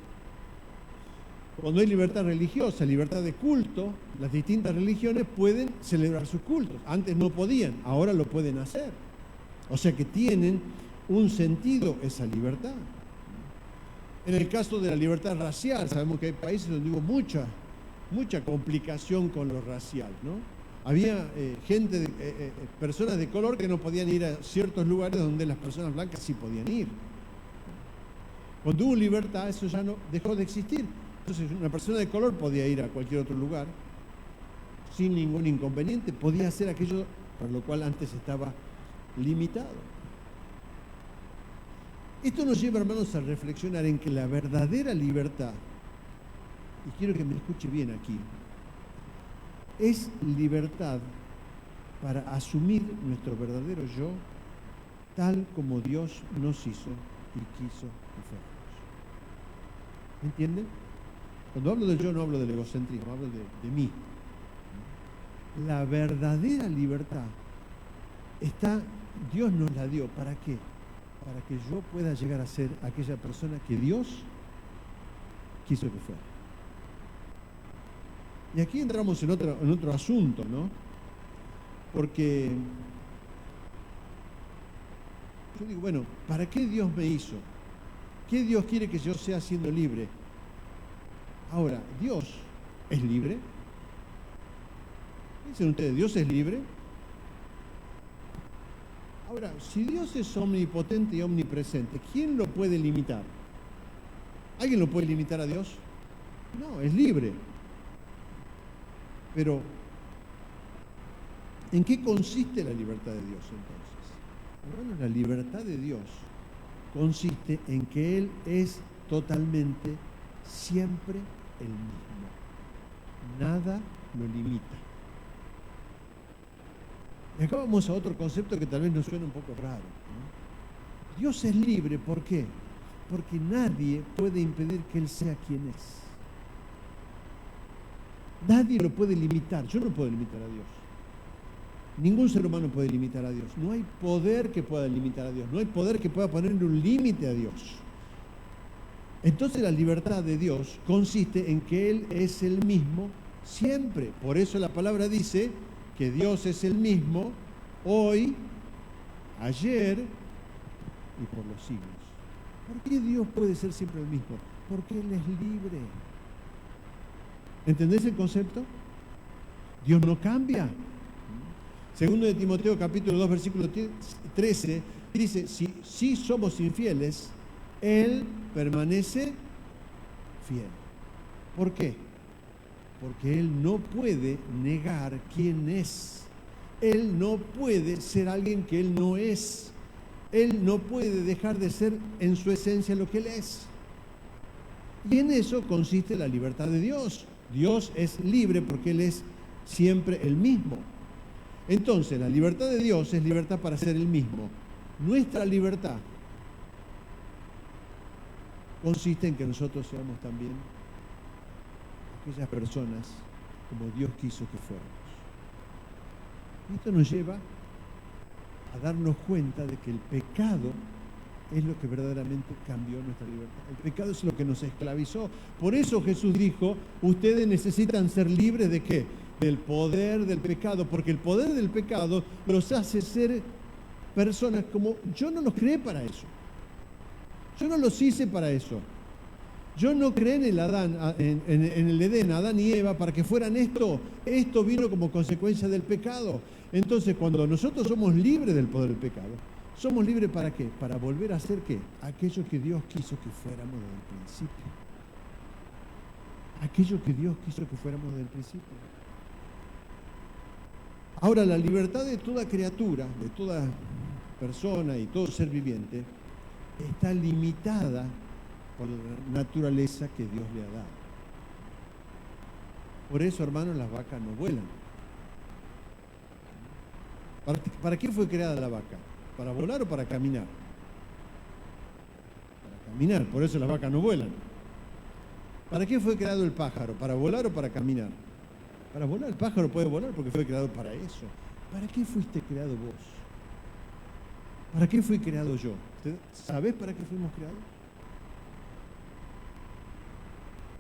Cuando hay libertad religiosa, libertad de culto, las distintas religiones pueden celebrar sus cultos. Antes no podían, ahora lo pueden hacer. O sea que tienen un sentido esa libertad. En el caso de la libertad racial, sabemos que hay países donde hubo mucha complicación con lo racial, ¿no? Había personas de color que no podían ir a ciertos lugares donde las personas blancas sí podían ir. Cuando hubo libertad, eso ya no dejó de existir. Entonces, una persona de color podía ir a cualquier otro lugar sin ningún inconveniente, podía hacer aquello para lo cual antes estaba limitado. Esto nos lleva, hermanos, a reflexionar en que la verdadera libertad, y quiero que me escuche bien aquí, es libertad para asumir nuestro verdadero yo tal como Dios nos hizo y quiso que fuéramos. ¿Me entienden? Cuando hablo del yo no hablo del egocentrismo, hablo de mí. La verdadera libertad Dios nos la dio. ¿Para qué? Para que yo pueda llegar a ser aquella persona que Dios quiso que fuera. Y aquí entramos en otro asunto, ¿no? Porque yo digo, bueno, ¿para qué Dios me hizo? ¿Qué Dios quiere que yo sea siendo libre? Ahora, ¿Dios es libre? Dicen ustedes, ¿Dios es libre? Ahora, si Dios es omnipotente y omnipresente, ¿quién lo puede limitar? ¿Alguien lo puede limitar a Dios? No, es libre. Pero, ¿en qué consiste la libertad de Dios entonces? Bueno, la libertad de Dios consiste en que Él es totalmente, siempre el mismo. Nada lo limita. Y acá vamos a otro concepto que tal vez nos suene un poco raro, ¿no? Dios es libre, ¿por qué? Porque nadie puede impedir que Él sea quien es. Nadie lo puede limitar. Yo no puedo limitar a Dios. Ningún ser humano puede limitar a Dios. No hay poder que pueda limitar a Dios. No hay poder que pueda ponerle un límite a Dios. Entonces la libertad de Dios consiste en que Él es el mismo siempre. Por eso la palabra dice que Dios es el mismo hoy, ayer y por los siglos. ¿Por qué Dios puede ser siempre el mismo? Porque Él es libre. ¿Entendés el concepto? Dios no cambia. Segundo de Timoteo capítulo 2 versículo 13 dice, si somos infieles, Él permanece fiel. ¿Por qué? Porque Él no puede negar quién es. Él no puede ser alguien que Él no es. Él no puede dejar de ser en su esencia lo que Él es. Y en eso consiste la libertad de Dios. Dios es libre porque Él es siempre el mismo. Entonces, la libertad de Dios es libertad para ser el mismo. Nuestra libertad consiste en que nosotros seamos también aquellas personas como Dios quiso que fuéramos. Y esto nos lleva a darnos cuenta de que el pecado es lo que verdaderamente cambió nuestra libertad. El pecado es lo que nos esclavizó. Por eso Jesús dijo, ustedes necesitan ser libres ¿de qué? Del poder del pecado, porque el poder del pecado los hace ser personas como, yo no los creé para eso. Yo no los hice para eso. Yo no creé en el Edén, Adán y Eva, para que fueran esto. Esto vino como consecuencia del pecado. Entonces, cuando nosotros somos libres del poder del pecado, ¿somos libres para qué? Para volver a ser ¿qué? Aquello que Dios quiso que fuéramos desde el principio. Aquello que Dios quiso que fuéramos desde el principio. Ahora, la libertad de toda criatura, de toda persona y todo ser viviente, está limitada por la naturaleza que Dios le ha dado. Por eso, hermanos, las vacas no vuelan. ¿Para qué fue creada la vaca? ¿Para volar o para caminar? Para caminar, por eso las vacas no vuelan. ¿Para qué fue creado el pájaro? ¿Para volar o para caminar? Para volar, el pájaro puede volar porque fue creado para eso. ¿Para qué fuiste creado vos? ¿Para qué fui creado yo? ¿Sabés para qué fuimos creados?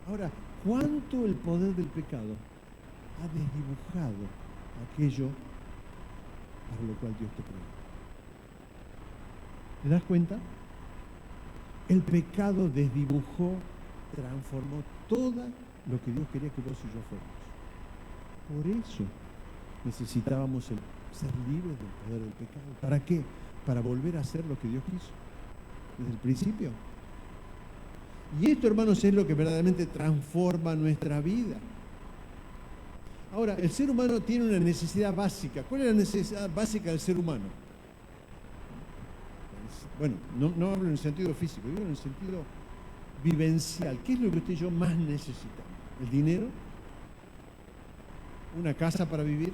Ahora, ¿cuánto el poder del pecado ha desdibujado aquello para lo cual Dios te creó? ¿Te das cuenta? El pecado desdibujó, transformó todo lo que Dios quería que vos y yo fuéramos. Por eso necesitábamos ser libres del poder del pecado. ¿Para qué? Para volver a hacer lo que Dios quiso desde el principio. Y esto, hermanos, es lo que verdaderamente transforma nuestra vida. Ahora, el ser humano tiene una necesidad básica. ¿Cuál es la necesidad básica del ser humano? Bueno, no hablo en el sentido físico, digo en el sentido vivencial. ¿Qué es lo que usted y yo más necesitamos? ¿El dinero? ¿Una casa para vivir?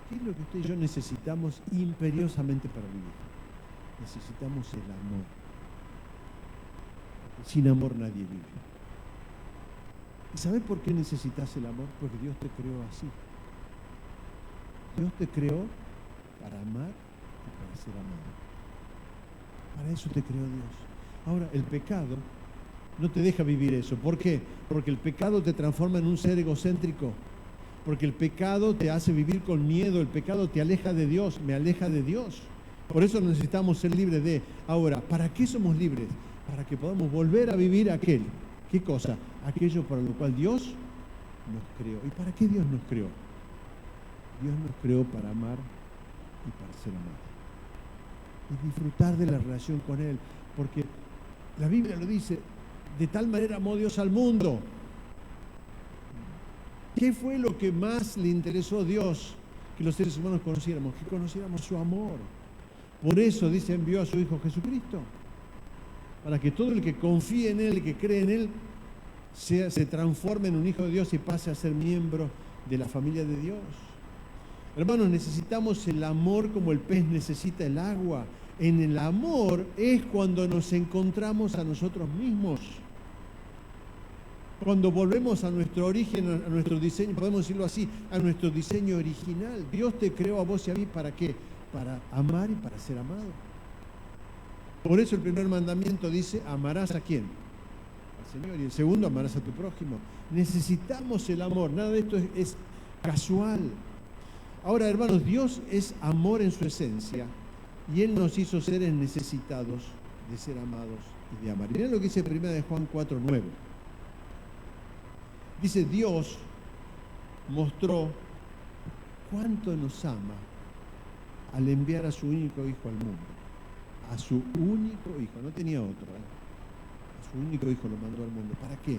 ¿Qué es lo que usted y yo necesitamos imperiosamente para vivir? Necesitamos el amor. Sin amor nadie vive. ¿Y sabes por qué necesitas el amor? Porque Dios te creó así. Dios te creó para amar y para ser amado. Para eso te creó Dios. Ahora, el pecado no te deja vivir eso. ¿Por qué? Porque el pecado te transforma en un ser egocéntrico. Porque el pecado te hace vivir con miedo. El pecado te aleja de Dios, me aleja de Dios. Por eso necesitamos ser libres de. Ahora, ¿para qué somos libres? Para que podamos volver a vivir aquel. ¿Qué cosa? Aquello para lo cual Dios nos creó. ¿Y para qué Dios nos creó? Dios nos creó para amar y para ser amados. Y disfrutar de la relación con Él. Porque la Biblia lo dice, de tal manera amó Dios al mundo. ¿Qué fue lo que más le interesó a Dios que los seres humanos conociéramos? Que conociéramos su amor. Por eso, dice, envió a su Hijo Jesucristo. Para que todo el que confíe en Él, el que cree en Él, se transforme en un hijo de Dios y pase a ser miembro de la familia de Dios. Hermanos, necesitamos el amor como el pez necesita el agua. En el amor es cuando nos encontramos a nosotros mismos. Cuando volvemos a nuestro origen, a nuestro diseño, podemos decirlo así, a nuestro diseño original. Dios te creó a vos y a mí, ¿para qué? Para amar y para ser amado. Por eso el primer mandamiento dice, amarás ¿a quién? Al Señor. Y el segundo, amarás a tu prójimo. Necesitamos el amor, nada de esto es casual. Ahora, hermanos, Dios es amor en su esencia y Él nos hizo seres necesitados de ser amados y de amar. Miren lo que dice 1 de Juan 4:9. Dice, Dios mostró cuánto nos ama al enviar a su único Hijo al mundo. A su único Hijo, no tenía otro. A su único Hijo lo mandó al mundo. ¿Para qué?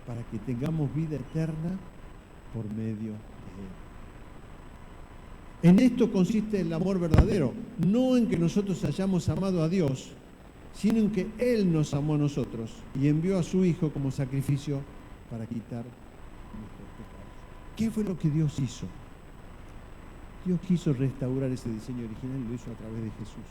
Para que tengamos vida eterna por medio de Él. En esto consiste el amor verdadero, no en que nosotros hayamos amado a Dios, sino en que Él nos amó a nosotros y envió a su Hijo como sacrificio para quitar nuestros pecados. ¿Qué fue lo que Dios hizo? Dios quiso restaurar ese diseño original y lo hizo a través de Jesús.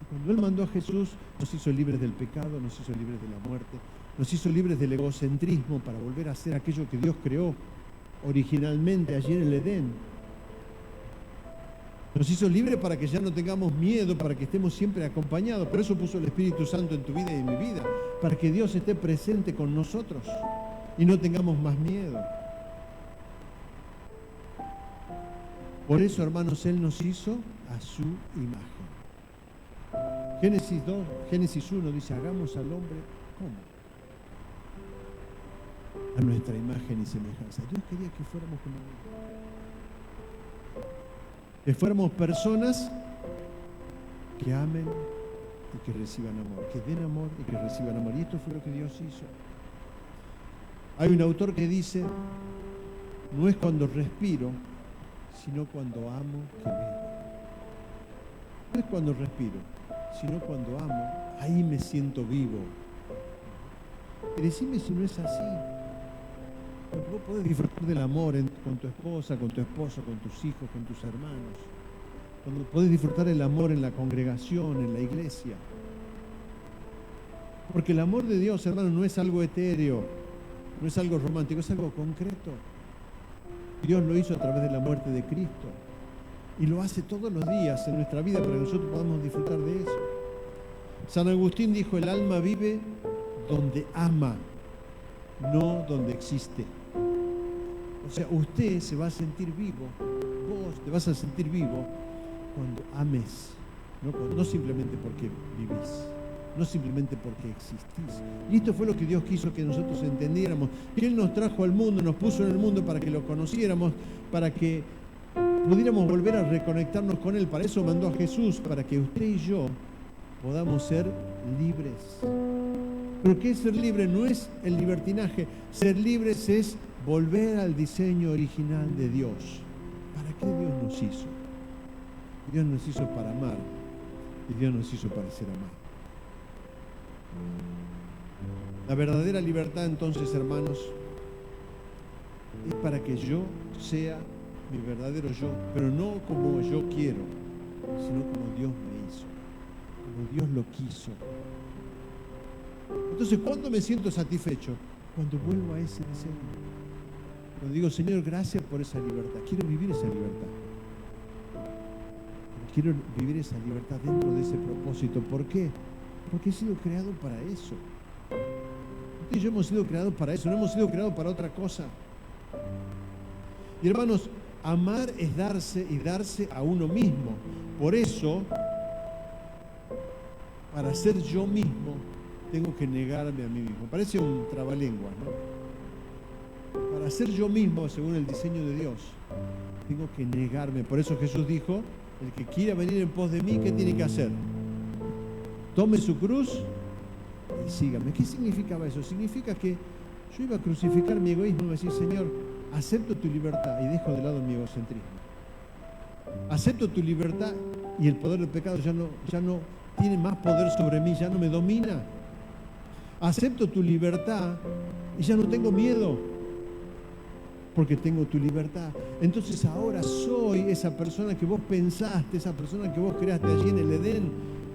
Y cuando Él mandó a Jesús, nos hizo libres del pecado, nos hizo libres de la muerte, nos hizo libres del egocentrismo para volver a hacer aquello que Dios creó originalmente allí en el Edén. Nos hizo libres para que ya no tengamos miedo, para que estemos siempre acompañados. Por eso puso el Espíritu Santo en tu vida y en mi vida, para que Dios esté presente con nosotros y no tengamos más miedo. Por eso, hermanos, Él nos hizo a su imagen. Génesis 1 dice, hagamos al hombre, ¿cómo? A nuestra imagen y semejanza. Dios quería que fuéramos como Él. Que fuéramos personas que amen y que reciban amor, que den amor y que reciban amor. Y esto fue lo que Dios hizo. Hay un autor que dice, no es cuando respiro, sino cuando amo que vivo. No es cuando respiro, sino cuando amo, ahí me siento vivo. Y decime si no es así. Vos podés disfrutar del amor con tu esposa, con tu esposo, con tus hijos, con tus hermanos. Cuando podés disfrutar el amor en la congregación, en la iglesia. Porque el amor de Dios, hermano, no es algo etéreo, no es algo romántico, es algo concreto. Dios lo hizo a través de la muerte de Cristo. Y lo hace todos los días en nuestra vida para que nosotros podamos disfrutar de eso. San Agustín dijo, el alma vive donde ama, no donde existe. O sea, usted se va a sentir vivo, vos te vas a sentir vivo cuando ames, no simplemente porque vivís, no simplemente porque existís. Y esto fue lo que Dios quiso que nosotros entendiéramos, que Él nos trajo al mundo, nos puso en el mundo para que lo conociéramos, para que pudiéramos volver a reconectarnos con Él. Para eso mandó a Jesús, para que usted y yo podamos ser libres. Pero ¿qué es ser libre? No es el libertinaje. Ser libres es volver al diseño original de Dios. ¿Para qué Dios nos hizo? Dios nos hizo para amar y Dios nos hizo para ser amados. La verdadera libertad, entonces, hermanos, es para que yo sea mi verdadero yo, pero no como yo quiero, sino como Dios me hizo, como Dios lo quiso. Entonces, ¿cuándo me siento satisfecho? Cuando vuelvo a ese diseño. Cuando digo, Señor, gracias por esa libertad. Quiero vivir esa libertad. Quiero vivir esa libertad dentro de ese propósito. ¿Por qué? Porque he sido creado para eso. Usted y yo hemos sido creados para eso. No hemos sido creados para otra cosa. Y hermanos, amar es darse y darse a uno mismo. Por eso, para ser yo mismo, tengo que negarme a mí mismo. Parece un trabalenguas, ¿no? Para ser yo mismo, según el diseño de Dios, tengo que negarme. Por eso Jesús dijo, el que quiera venir en pos de mí, ¿qué tiene que hacer? Tome su cruz y sígame. ¿Qué significaba eso? Significa que yo iba a crucificar mi egoísmo y iba a decir, Señor, acepto tu libertad y dejo de lado mi egocentrismo. Acepto tu libertad y el poder del pecado ya no tiene más poder sobre mí, ya no me domina. Acepto tu libertad y ya no tengo miedo, porque tengo tu libertad. Entonces ahora soy esa persona que vos pensaste, esa persona que vos creaste allí en el Edén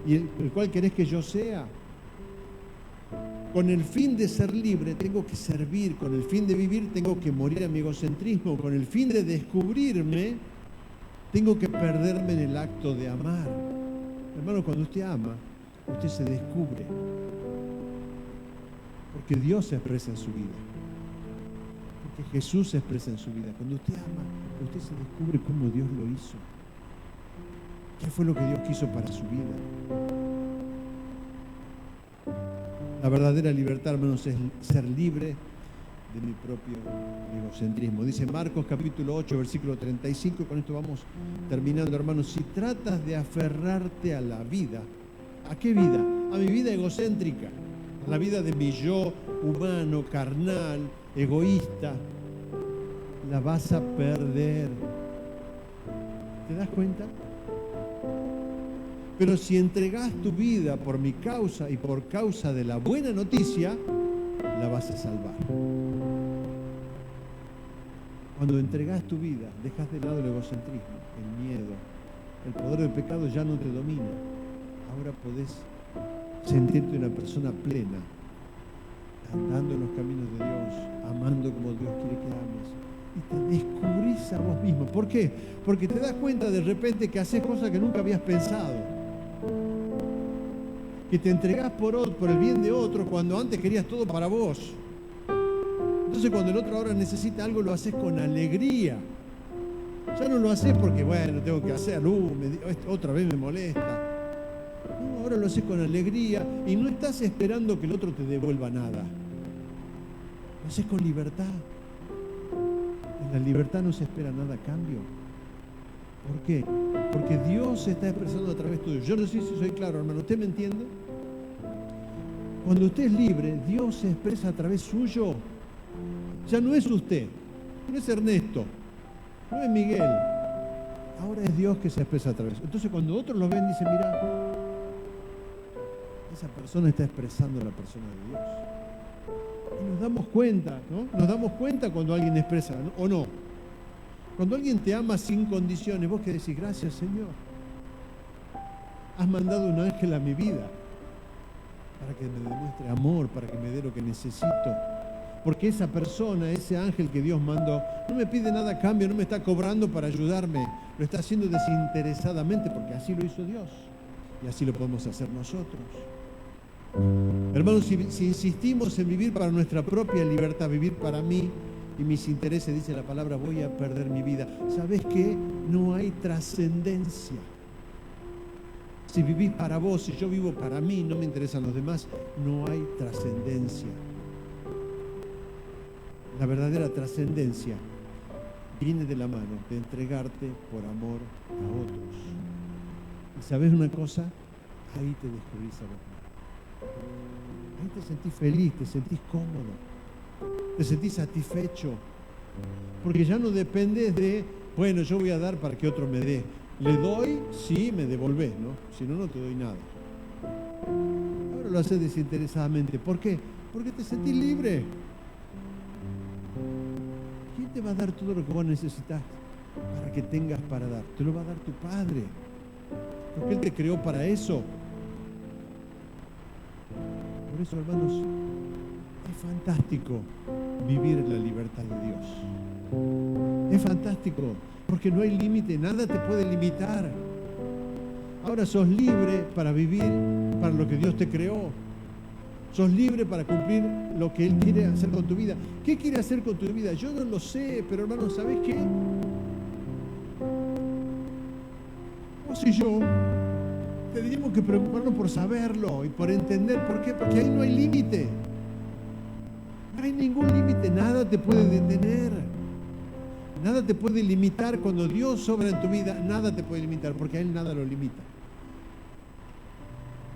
y el cual querés que yo sea. Con el fin de ser libre tengo que servir, con el fin de vivir tengo que morir a mi egocentrismo, con el fin de descubrirme tengo que perderme en el acto de amar. Hermano, cuando usted ama, usted se descubre, porque Dios se expresa en su vida, porque Jesús se expresa en su vida. Cuando usted ama, usted se descubre cómo Dios lo hizo, qué fue lo que Dios quiso para su vida. La verdadera libertad, hermanos, es ser libre de mi propio egocentrismo. Dice Marcos capítulo 8, versículo 35, y con esto vamos terminando, hermanos. Si tratas de aferrarte a la vida, ¿a qué vida? A mi vida egocéntrica, a la vida de mi yo humano, carnal, egoísta, la vas a perder. ¿Te das cuenta? Pero si entregás tu vida por mi causa y por causa de la buena noticia, la vas a salvar. Cuando entregás tu vida, dejas de lado el egocentrismo, el miedo, el poder del pecado ya no te domina. Ahora podés sentirte una persona plena, andando en los caminos de Dios, amando como Dios quiere que ames. Y te descubrís a vos mismo. ¿Por qué? Porque te das cuenta de repente que haces cosas que nunca habías pensado. Que te entregás por el bien de otro cuando antes querías todo para vos. Entonces cuando el otro ahora necesita algo, lo haces con alegría. Ya no lo haces porque, bueno, tengo que hacerlo, otra vez me molesta. No, ahora lo haces con alegría y no estás esperando que el otro te devuelva nada. Lo haces con libertad. En la libertad no se espera nada a cambio. ¿Por qué? Porque Dios se está expresando a través tuyo. Yo no sé si soy claro, hermano. ¿Usted me entiende? Cuando usted es libre, Dios se expresa a través suyo. Ya no es usted, no es Ernesto, no es Miguel. Ahora es Dios que se expresa a través. Entonces cuando otros lo ven, dicen, mira, esa persona está expresando a la persona de Dios. Y nos damos cuenta, ¿no? Nos damos cuenta cuando alguien expresa, ¿no? ¿O no? Cuando alguien te ama sin condiciones, vos que decís, gracias Señor, has mandado un ángel a mi vida para que me demuestre amor, para que me dé lo que necesito. Porque esa persona, ese ángel que Dios mandó, no me pide nada a cambio, no me está cobrando para ayudarme, lo está haciendo desinteresadamente porque así lo hizo Dios y así lo podemos hacer nosotros. Hermanos, si insistimos en vivir para nuestra propia libertad, vivir para mí y mis intereses, dice la palabra, voy a perder mi vida. ¿Sabes qué? No hay trascendencia. Si vivís para vos, si yo vivo para mí, no me interesan los demás, no hay trascendencia. La verdadera trascendencia viene de la mano de entregarte por amor a otros. ¿Y sabes una cosa? Ahí te descubrís a vos mismo. Ahí te sentís feliz, te sentís cómodo, te sentís satisfecho. Porque ya no dependes de, bueno, yo voy a dar para que otro me dé. Le doy, sí, me devolvés, ¿no? Si no, no te doy nada. Ahora lo haces desinteresadamente. ¿Por qué? Porque te sentís libre. ¿Quién te va a dar todo lo que vos necesitas para que tengas para dar? Te lo va a dar tu Padre. Porque Él te creó para eso. Por eso, hermanos, es fantástico vivir en la libertad de Dios. Es fantástico, porque no hay límite, nada te puede limitar. Ahora sos libre para vivir para lo que Dios te creó. Sos libre para cumplir lo que Él quiere hacer con tu vida. ¿Qué quiere hacer con tu vida? Yo no lo sé, pero hermano, ¿sabés qué? Vos vos y yo tendríamos que preocuparnos por saberlo y por entender. ¿Por qué? Porque ahí no hay límite. No hay ningún límite, nada te puede detener. Nada te puede limitar. Cuando Dios obra en tu vida, nada te puede limitar, porque a Él nada lo limita.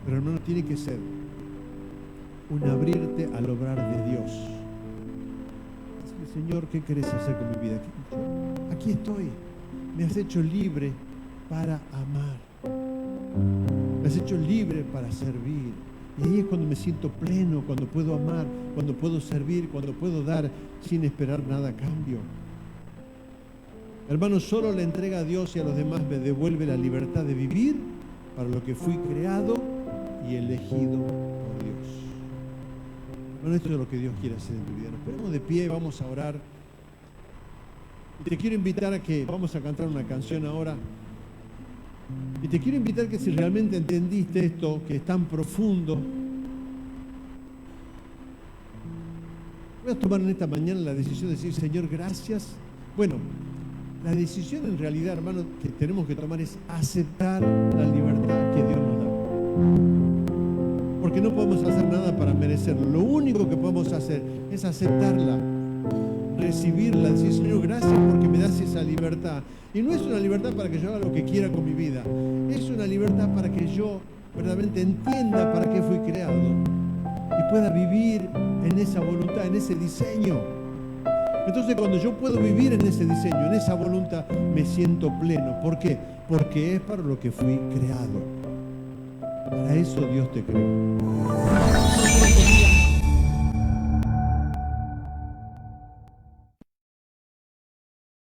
Pero hermano, tiene que ser un abrirte al obrar de Dios. Decirle, Señor, ¿qué querés hacer con mi vida? Aquí estoy. Me has hecho libre para amar. Me has hecho libre para servir. Y ahí es cuando me siento pleno, cuando puedo amar, cuando puedo servir, cuando puedo dar sin esperar nada a cambio. Hermano, solo la entrega a Dios y a los demás me devuelve la libertad de vivir para lo que fui creado y elegido por Dios. Bueno, esto es lo que Dios quiere hacer en tu vida. Nos ponemos de pie, vamos a orar. Y te quiero invitar a que vamos a cantar una canción ahora. Y te quiero invitar que si realmente entendiste esto, que es tan profundo, voy a tomar en esta mañana la decisión de decir, Señor, gracias. Bueno, la decisión en realidad, hermano, que tenemos que tomar es aceptar la libertad que Dios nos da. Porque no podemos hacer nada para merecerlo. Lo único que podemos hacer es aceptarla, recibirla, decir, Señor, gracias porque me das esa libertad. Y no es una libertad para que yo haga lo que quiera con mi vida. Es una libertad para que yo verdaderamente entienda para qué fui creado y pueda vivir en esa voluntad, en ese diseño. Entonces, cuando yo puedo vivir en ese diseño, en esa voluntad, me siento pleno. ¿Por qué? Porque es para lo que fui creado. Para eso Dios te creó.